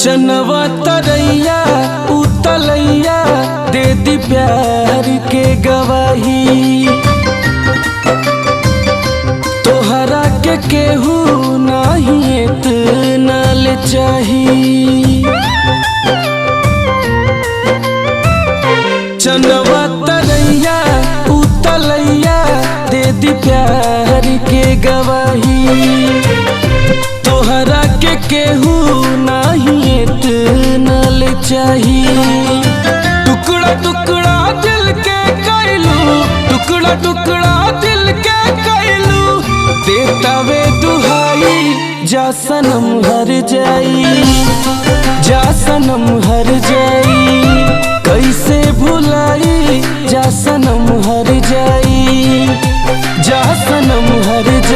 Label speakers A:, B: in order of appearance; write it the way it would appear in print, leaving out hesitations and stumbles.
A: चनवा तरैया उतलैया दे दी प्यार के गवाही। तोहरा के केहू नहीं इतना ले चाही। चनवा तरैया उतलैया दे दी प्यार के गवाही। तोहरा के केहू नहीं इतना ले चाही। टुकड़ा टुकड़ा दिल के कैलू, टुकड़ा टुकड़ा दिल के कैलू, देता वे दुहाई जा सनम हर जाई, जा सनम हर जाई। कैसे भुलाई जा सनम